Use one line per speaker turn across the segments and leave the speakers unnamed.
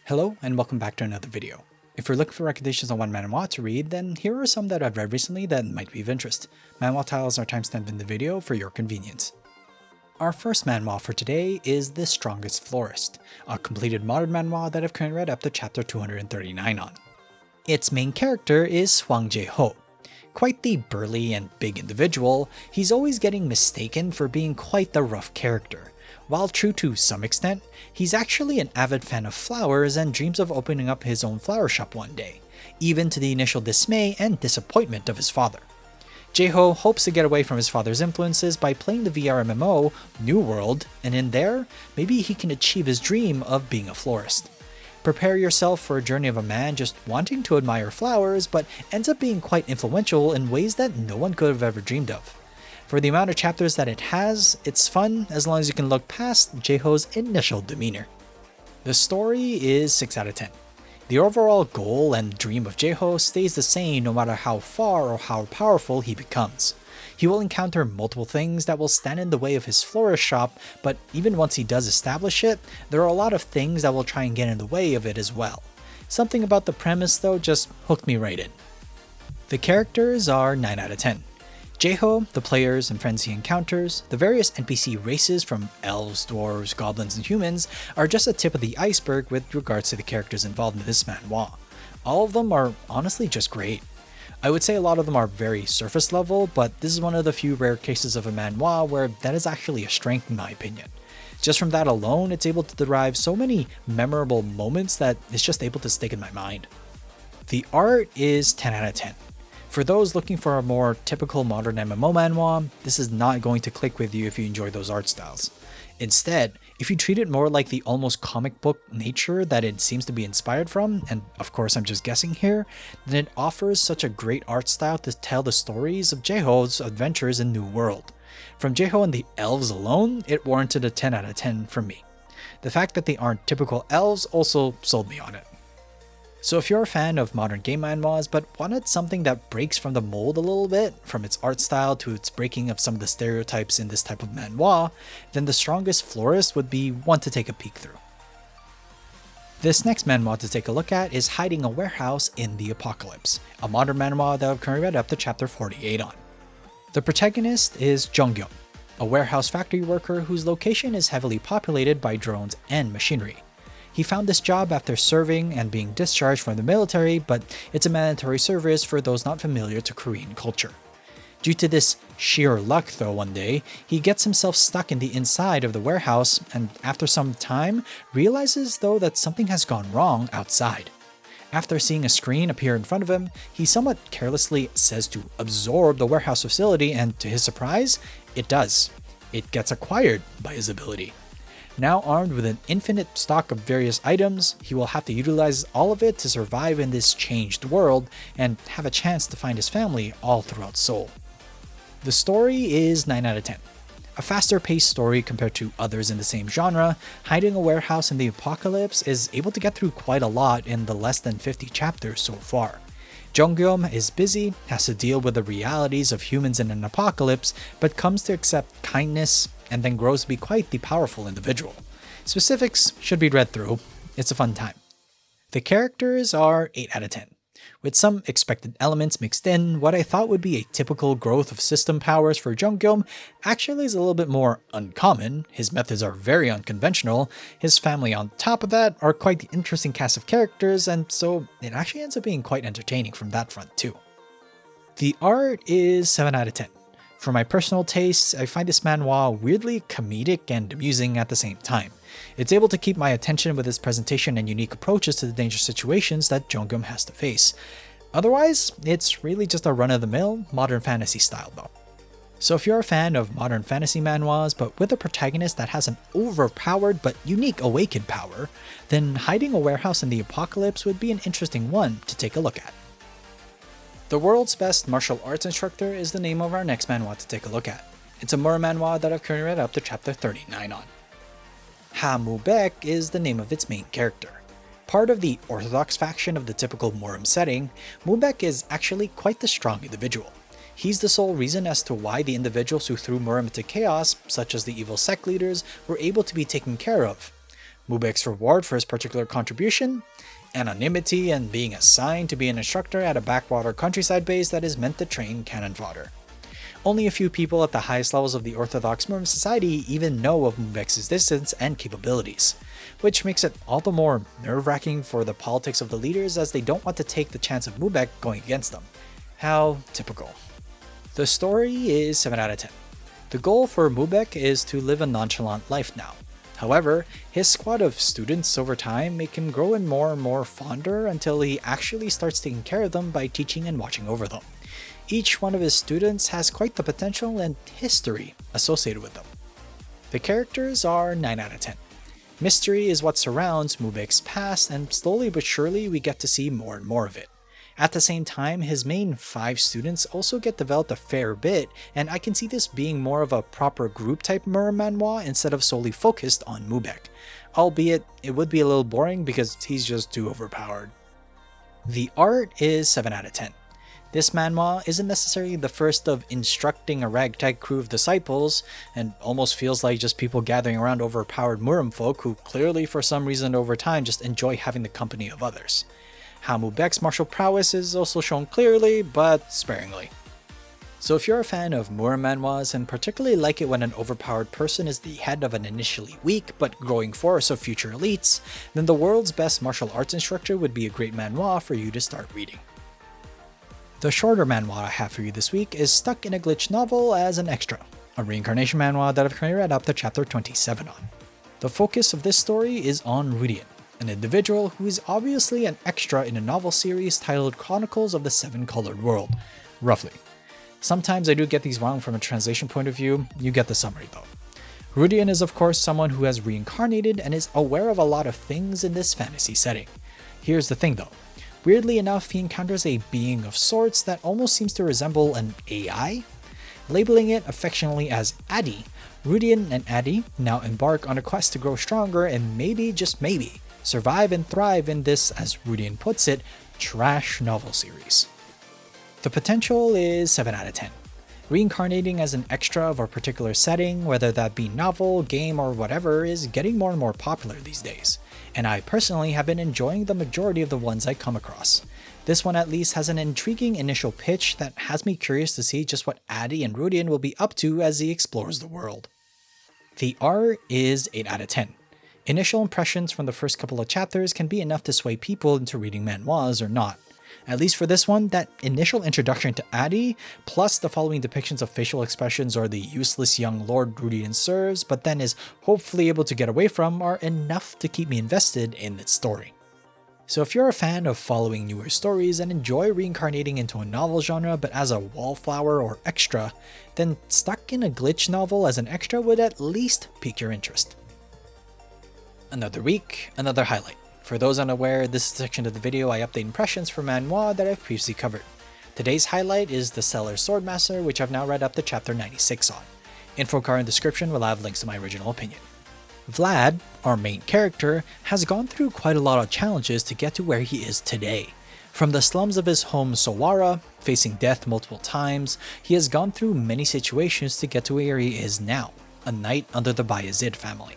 Hello and welcome back to another video. If you're looking for recommendations on what manhwa to read, then here are some that I've read recently that might be of interest. Manhwa titles are timestamped in the video for your convenience. Our first manhwa for today is The Strongest Florist, a completed modern manhwa that I've currently read up to chapter 239 on. Its main character is Hwang Jae-ho. Quite the burly and big individual, he's always getting mistaken for being quite the rough character. While true to some extent, he's actually an avid fan of flowers and dreams of opening up his own flower shop one day, even to the initial dismay and disappointment of his father. Jae-ho hopes to get away from his father's influences by playing the VR MMO New World, and in there, maybe he can achieve his dream of being a florist. Prepare yourself for a journey of a man just wanting to admire flowers, but ends up being quite influential in ways that no one could have ever dreamed of. For the amount of chapters that it has, it's fun as long as you can look past Jae-ho's initial demeanor. The story is 6 out of 10. The overall goal and dream of Jae-ho stays the same no matter how far or how powerful he becomes. He will encounter multiple things that will stand in the way of his florist shop, but even once he does establish it, there are a lot of things that will try and get in the way of it as well. Something about the premise though just hooked me right in. The characters are 9 out of 10. Jae-ho, the players and friends he encounters, the various NPC races from elves, dwarves, goblins, and humans are just a tip of the iceberg with regards to the characters involved in this manhwa. All of them are honestly just great. I would say a lot of them are very surface level, but this is one of the few rare cases of a manhwa where that is actually a strength in my opinion. Just from that alone, it's able to derive so many memorable moments that it's just able to stick in my mind. The art is 10 out of 10. For those looking for a more typical modern MMO manhwa, this is not going to click with you if you enjoy those art styles. Instead, if you treat it more like the almost comic book nature that it seems to be inspired from, and of course I'm just guessing here, then it offers such a great art style to tell the stories of Jae-ho's adventures in New World. From Jae-ho and the elves alone, it warranted a 10 out of 10 from me. The fact that they aren't typical elves also sold me on it. So if you're a fan of modern game manhwas but wanted something that breaks from the mold a little bit, from its art style to its breaking of some of the stereotypes in this type of manhwa, then The Strongest Florist would be one to take a peek through. This next manhwa to take a look at is Hiding a Warehouse in the Apocalypse, a modern manhwa that I've currently read up to chapter 48 on. The protagonist is Jung-gyum, a warehouse factory worker whose location is heavily populated by drones and machinery. He found this job after serving and being discharged from the military, but it's a mandatory service for those not familiar to Korean culture. Due to this sheer luck though, one day, he gets himself stuck in the inside of the warehouse and after some time realizes though that something has gone wrong outside. After seeing a screen appear in front of him, he somewhat carelessly says to absorb the warehouse facility, and to his surprise, it does. It gets acquired by his ability. Now armed with an infinite stock of various items, he will have to utilize all of it to survive in this changed world and have a chance to find his family all throughout Seoul. The story is 9 out of 10. A faster paced story compared to others in the same genre, Hiding a Warehouse in the Apocalypse is able to get through quite a lot in the less than 50 chapters so far. Jung-gyum is busy, has to deal with the realities of humans in an apocalypse, but comes to accept kindness and then grows to be quite the powerful individual. Specifics should be read through. It's a fun time. The characters are 8 out of 10. With some expected elements mixed in, what I thought would be a typical growth of system powers for Jung-gyum actually is a little bit more uncommon. His methods are very unconventional. His family on top of that are quite the interesting cast of characters, and so it actually ends up being quite entertaining from that front too. The art is 7 out of 10. For my personal tastes, I find this manhwa weirdly comedic and amusing at the same time. It's able to keep my attention with its presentation and unique approaches to the dangerous situations that Jung-gyum has to face. Otherwise, it's really just a run-of-the-mill modern fantasy style though. So if you're a fan of modern fantasy manhwas but with a protagonist that has an overpowered but unique awakened power, then Hiding a Warehouse in the Apocalypse would be an interesting one to take a look at. The World's Best Martial Arts Instructor is the name of our next manhwa to take a look at. It's a murder manhwa that I've currently read up to chapter 39 on. Ha Mu-baek is the name of its main character. Part of the orthodox faction of the typical Murim setting, Mu-baek is actually quite the strong individual. He's the sole reason as to why the individuals who threw Murim into chaos, such as the evil sect leaders, were able to be taken care of. Mubek's reward for his particular contribution? Anonymity and being assigned to be an instructor at a backwater countryside base that is meant to train cannon fodder. Only a few people at the highest levels of the Orthodox Muslim society even know of Mubek's existence and capabilities, which makes it all the more nerve-wracking for the politics of the leaders as they don't want to take the chance of Mubek going against them. How typical. The story is 7 out of 10. The goal for Mubek is to live a nonchalant life now. However, his squad of students over time make him grow in more and more fonder until he actually starts taking care of them by teaching and watching over them. Each one of his students has quite the potential and history associated with them. The characters are 9 out of 10. Mystery is what surrounds Mubek's past, and slowly but surely we get to see more and more of it. At the same time, his main 5 students also get developed a fair bit, and I can see this being more of a proper group type manhwa instead of solely focused on Mubek. Albeit, it would be a little boring because he's just too overpowered. The art is 7 out of 10. This manhwa isn't necessarily the first of instructing a ragtag crew of disciples, and almost feels like just people gathering around overpowered Murim folk who clearly for some reason over time just enjoy having the company of others. How Mubek's martial prowess is also shown clearly, but sparingly. So if you're a fan of Murim manhwas and particularly like it when an overpowered person is the head of an initially weak but growing force of future elites, then the world's best martial arts instructor would be a great manhwa for you to start reading. The shorter manhwa I have for you this week is Stuck in a Glitch Novel as an Extra, a reincarnation manhwa that I've currently read up to chapter 27 on. The focus of this story is on Rudian, an individual who is obviously an extra in a novel series titled Chronicles of the Seven Colored World, roughly. Sometimes I do get these wrong from a translation point of view, you get the summary though. Rudian is of course someone who has reincarnated and is aware of a lot of things in this fantasy setting. Here's the thing though, weirdly enough he encounters a being of sorts that almost seems to resemble an AI. Labeling it affectionately as Addy, Rudian and Addy now embark on a quest to grow stronger and maybe, just maybe, survive and thrive in this, as Rudian puts it, trash novel series. The potential is 7 out of 10. Reincarnating as an extra of a particular setting, whether that be novel, game, or whatever, is getting more and more popular these days, and I personally have been enjoying the majority of the ones I come across. This one at least has an intriguing initial pitch that has me curious to see just what Addy and Rudian will be up to as he explores the world. The art is 8 out of 10. Initial impressions from the first couple of chapters can be enough to sway people into reading manhwas or not. At least for this one, that initial introduction to Addy, plus the following depictions of facial expressions or the useless young Lord Rudian serves, but then is hopefully able to get away from, are enough to keep me invested in its story. So if you're a fan of following newer stories and enjoy reincarnating into a novel genre but as a wallflower or extra, then Stuck in a Glitch Novel as an extra would at least pique your interest. Another week, another highlight. For those unaware, this is the section of the video I update impressions for manhwa that I've previously covered. Today's highlight is the Stellar Swordmaster, which I've now read up to chapter 96 on. Info card and description will have links to my original opinion. Vlad, our main character, has gone through quite a lot of challenges to get to where he is today. From the slums of his home Sowara, facing death multiple times, he has gone through many situations to get to where he is now, a knight under the Bayezid family.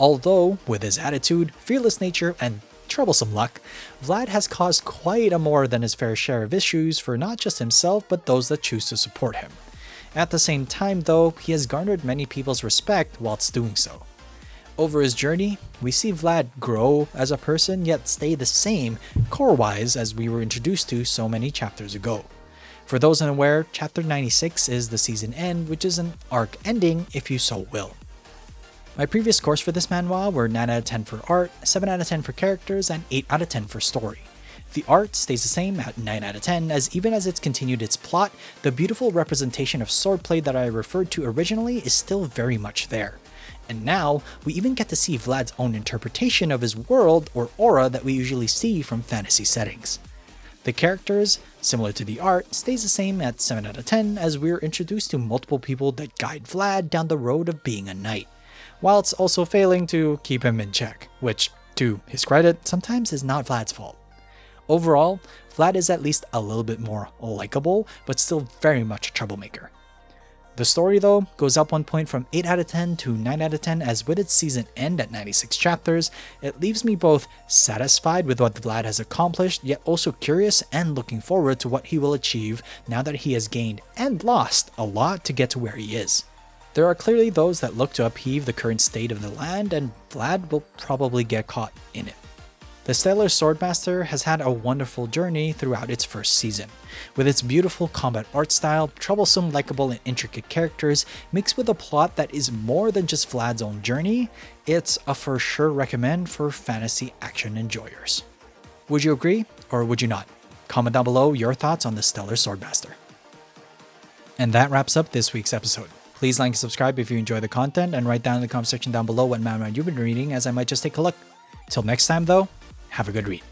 Although, with his attitude, fearless nature, and troublesome luck, Vlad has caused quite a more than his fair share of issues for not just himself but those that choose to support him. At the same time though, he has garnered many people's respect whilst doing so. Over his journey, we see Vlad grow as a person yet stay the same core-wise as we were introduced to so many chapters ago. For those unaware, chapter 96 is the season end, which is an arc ending if you so will. My previous scores for this manhwa were 9 out of 10 for art, 7 out of 10 for characters, and 8 out of 10 for story. The art stays the same at 9 out of 10, as even as it's continued its plot, the beautiful representation of swordplay that I referred to originally is still very much there. And now, we even get to see Vlad's own interpretation of his world or aura that we usually see from fantasy settings. The characters, similar to the art, stays the same at 7 out of 10 as we're introduced to multiple people that guide Vlad down the road of being a knight, whilst also failing to keep him in check, which, to his credit, sometimes is not Vlad's fault. Overall, Vlad is at least a little bit more likable, but still very much a troublemaker. The story, though, goes up 1 point from 8 out of 10 to 9 out of 10, as with its season end at 96 chapters, it leaves me both satisfied with what Vlad has accomplished, yet also curious and looking forward to what he will achieve now that he has gained and lost a lot to get to where he is. There are clearly those that look to upheave the current state of the land, and Vlad will probably get caught in it. The Stellar Swordmaster has had a wonderful journey throughout its first season. With its beautiful combat art style, troublesome, likable, and intricate characters, mixed with a plot that is more than just Vlad's own journey, it's a for sure recommend for fantasy action enjoyers. Would you agree, or would you not? Comment down below your thoughts on the Stellar Swordmaster. And that wraps up this week's episode. Please like and subscribe if you enjoy the content, and write down in the comment section down below what manhwa you've been reading, as I might just take a look. Till next time though, have a good read.